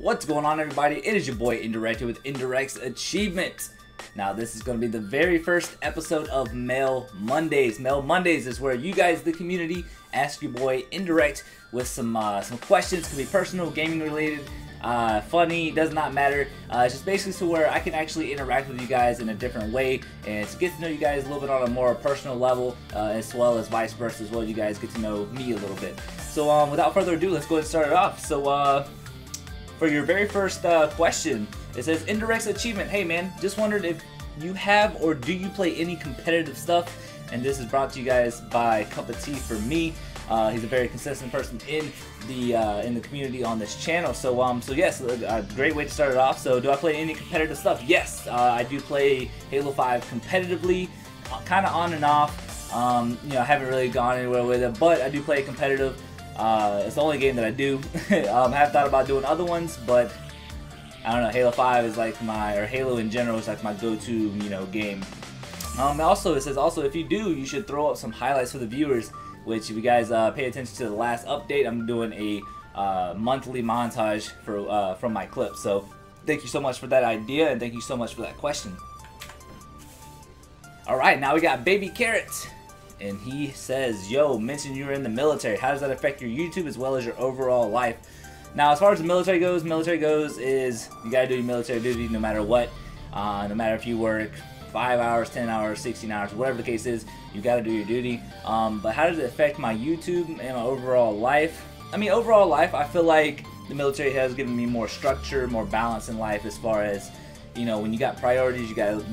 What's going on, everybody? It is your boy Indirect with Indirect's Achievement. Now, this is going to be the very first episode of Mail Mondays. Mail Mondays is where you guys, the community, ask your boy Indirect with some questions. Could be personal, gaming related, funny, does not matter. It's just basically so where I can actually interact with you guys in a different way and to get to know you guys a little bit on a more personal level, as well as vice versa as well. You guys get to know me a little bit. So without further ado, let's go ahead and start it off. So for your very first question, it says Indirect's Achievement. Hey man, just wondered if you have or do you play any competitive stuff? And this is brought to you guys by Cup of Tea for me. He's a very consistent person in the community on this channel. So yes, a great way to start it off. So do I play any competitive stuff? Yes, I do play Halo 5 competitively, kind of on and off. You know, I haven't really gone anywhere with it, but I do play competitive. It's the only game that I do. I have thought about doing other ones, but I don't know. Halo 5 is like or Halo in general is like my go-to, you know, game. Also, it says if you do, you should throw up some highlights for the viewers. Which, if you guys pay attention to the last update, I'm doing a monthly montage for from my clips. So thank you so much for that idea, and thank you so much for that question. All right, now we got Baby Carrot. And he says, yo, mention you're in the military. How does that affect your YouTube as well as your overall life? Now, as far as the military goes is you gotta do your military duty no matter what. No matter if you work 5 hours, 10 hours, 16 hours, whatever the case is, you gotta do your duty. But how does it affect my YouTube and my overall life? I mean, overall life, I feel like the military has given me more structure, more balance in life as far as, you know, when you got priorities, you gotta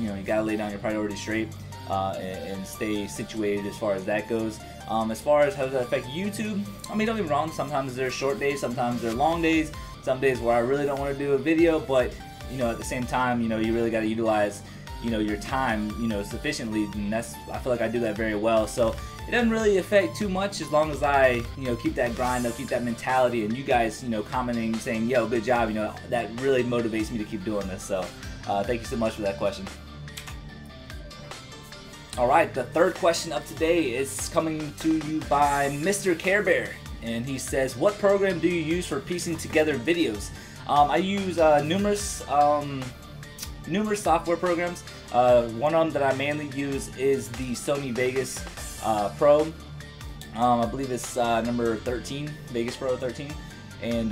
lay down your priorities straight. And stay situated as far as that goes. As far as how does that affect YouTube, I mean, don't get me wrong, sometimes there's short days, sometimes they're long days, some days where I really don't want to do a video, but, you know, at the same time, you know, you really got to utilize, you know, your time, you know, sufficiently, and I feel like I do that very well. So it doesn't really affect too much as long as I, you know, keep that grind up, keep that mentality, and you guys, you know, commenting, saying, yo, good job, you know, that really motivates me to keep doing this. So thank you so much for that question. Alright, the third question of today is coming to you by Mr. Care Bear, and he says, what program do you use for piecing together videos? I use numerous software programs. One of them that I mainly use is the Sony Vegas Pro. I believe it's number 13, Vegas Pro 13, and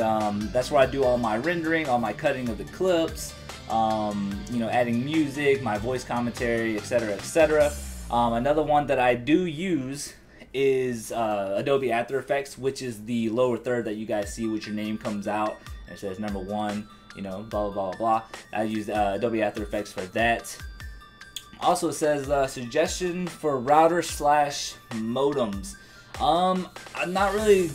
that's where I do all my rendering, all my cutting of the clips, you know, adding music, my voice commentary, etc., etc. Another one that I do use is Adobe After Effects, which is the lower third that you guys see, which your name comes out and it says number 1, you know, blah blah blah blah. I use Adobe After Effects for that. Also, it says suggestion for router / modems. I'm not really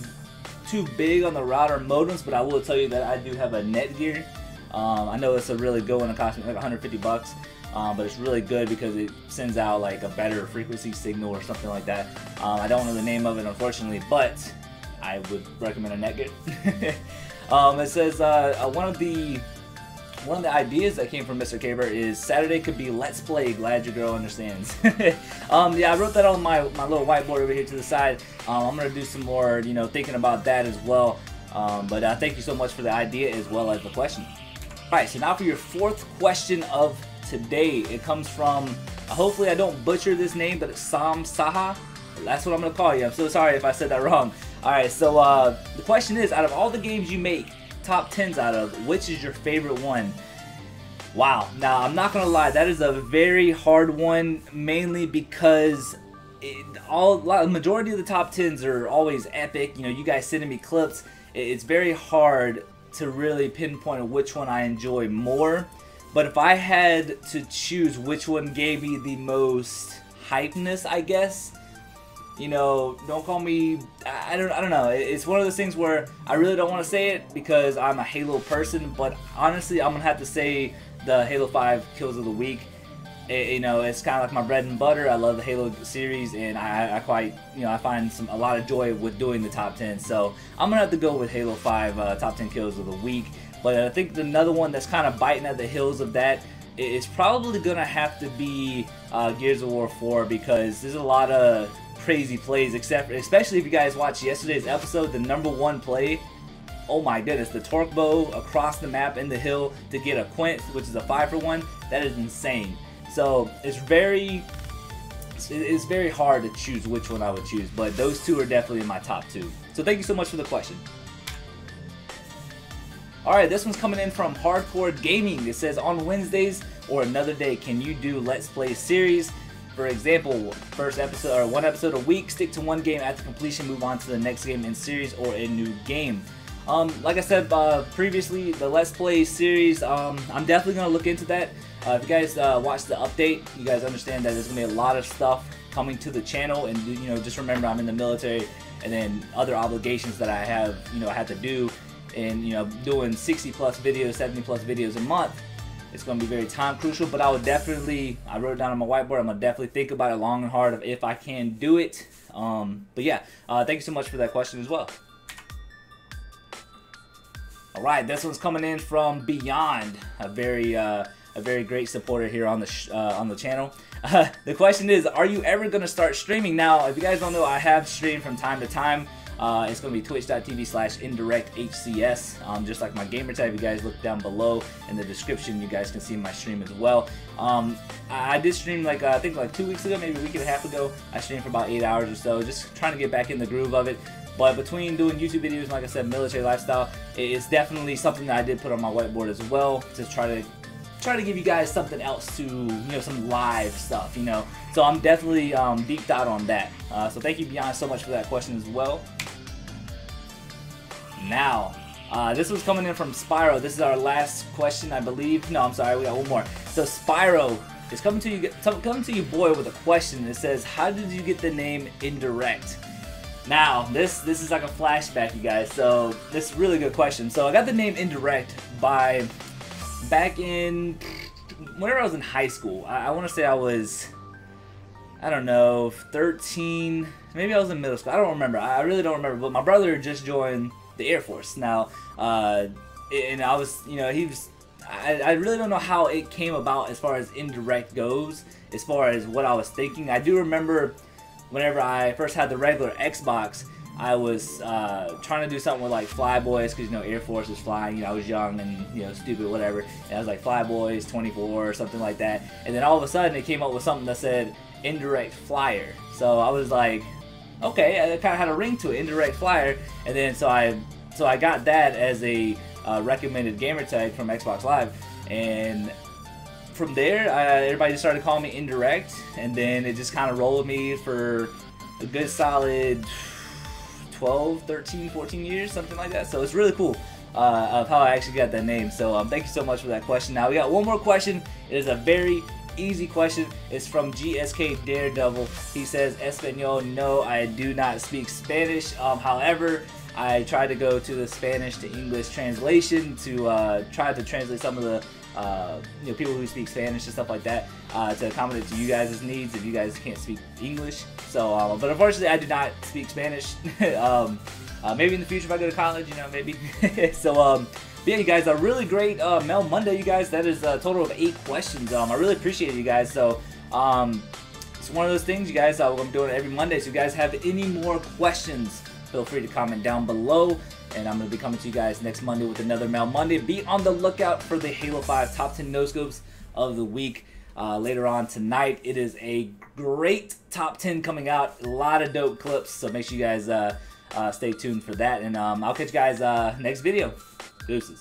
too big on the router modems, but I will tell you that I do have a Netgear. I know it's a really good one. It costs me like 150 bucks. But it's really good because it sends out like a better frequency signal or something like that. I don't know the name of it, unfortunately, but I would recommend a Netgear. It says one of the ideas that came from Mr. Caber is Saturday could be Let's Play. Glad your girl understands. Yeah, I wrote that on my little whiteboard over here to the side. I'm gonna do some more, you know, thinking about that as well. But thank you so much for the idea as well as the question. All right, so now for your fourth question of today. It comes from, hopefully I don't butcher this name, but it's Sam Saha. That's what I'm gonna call you. I'm so sorry if I said that wrong. Alright, so the question is, out of all the games you make top 10s out of, which is your favorite one? Wow. Now, I'm not gonna lie, that is a very hard one, mainly because the majority of the top 10s are always epic. You know, you guys sending me clips. It's very hard to really pinpoint which one I enjoy more. But if I had to choose which one gave me the most hypeness, I guess, you know, don't call me, I don't know. It's one of those things where I really don't want to say it because I'm a Halo person, but honestly, I'm going to have to say the Halo 5 Kills of the Week. You know, it's kind of like my bread and butter. I love the Halo series, and I quite, you know, I find a lot of joy with doing the top 10. So I'm going to have to go with Halo 5 top 10 Kills of the Week. But I think another one that's kind of biting at the heels of that is probably going to have to be Gears of War 4, because there's a lot of crazy plays, especially if you guys watched yesterday's episode. The #1 play oh my goodness, the torque bow across the map in the hill to get a quint, which is a 5-for-1, that is insane. So it's very hard to choose which one I would choose, but those two are definitely in my top 2. So thank you so much for the question. Alright, this one's coming in from Hardcore Gaming. It says, on Wednesdays or another day, can you do Let's Play series? For example, first episode or 1 episode a week, stick to 1 game after completion, move on to the next game in series or a new game. Like I said previously, the Let's Play series, I'm definitely going to look into that. If you guys watch the update, you guys understand that there's going to be a lot of stuff coming to the channel, and you know, just remember I'm in the military and then other obligations that I have, you know, I had to do, and you know, doing 60+ videos, 70+ videos a month. It's going to be very time crucial, but I would definitely, I wrote it down on my whiteboard, I'm going to definitely think about it long and hard of if I can do it. But yeah, thank you so much for that question as well. Alright, this one's coming in from Beyond, a very great supporter here on the channel. The question is, are you ever going to start streaming? Now, if you guys don't know, I have streamed from time to time. It's going to be twitch.tv/Indirect HCS, just like my gamer tag. If you guys look down below in the description, you guys can see my stream as well. I did stream like I think like 2 weeks ago, maybe a week and a half ago. I streamed for about 8 hours or so, just trying to get back in the groove of it. But between doing YouTube videos, like I said, military lifestyle, it's definitely something that I did put on my whiteboard as well, to try to give you guys something else to, you know, some live stuff, you know. So I'm definitely deeped out on that. So thank you, Beyond, so much for that question as well. Now, this was coming in from Spyro. This is our last question, I believe. No, I'm sorry, we got one more. So Spyro is coming to you, boy, with a question. It says, how did you get the name Indirect? Now, this is like a flashback, you guys. So this is a really good question. So I got the name Indirect by back in whenever I was in high school. I want to say I was, I don't know, 13. Maybe I was in middle school. I don't remember. I really don't remember. But my brother just joined the Air Force now, and I was, you know, he was. I really don't know how it came about as far as Indirect goes, as far as what I was thinking. I do remember whenever I first had the regular Xbox, I was trying to do something with like Fly Boys, because you know Air Force was flying. You know, I was young and, you know, stupid, whatever. And I was like Fly Boys 24 or something like that. And then all of a sudden it came up with something that said Indirect Flyer. So I was like, okay, it kind of had a ring to it, Indirect Flyer. And then so I got that as a recommended gamer tag from Xbox Live, and from there everybody just started calling me Indirect, and then it just kind of rolled with me for a good solid 12, 13, 14 years, something like that. So it's really cool of how I actually got that name. So thank you so much for that question. Now we got one more question. It is a very easy question. It's from GSK Daredevil. He says, Espanol, no, I do not speak Spanish. However, I tried to go to the Spanish to English translation to try to translate some of the you know, people who speak Spanish and stuff like that to accommodate to you guys' needs if you guys can't speak English. So, but unfortunately, I do not speak Spanish. Maybe in the future if I go to college, you know, maybe. So, but yeah, you guys, a really great Mail Monday, you guys. That is a total of 8 questions. I really appreciate it, you guys. So, it's one of those things, you guys. I'm doing it every Monday. So, if you guys have any more questions, feel free to comment down below, and I'm going to be coming to you guys next Monday with another Mail Monday. Be on the lookout for the Halo 5 Top 10 No-Scopes of the week later on tonight. It is a great Top 10 coming out, a lot of dope clips, so make sure you guys stay tuned for that, and I'll catch you guys next video. Deuces.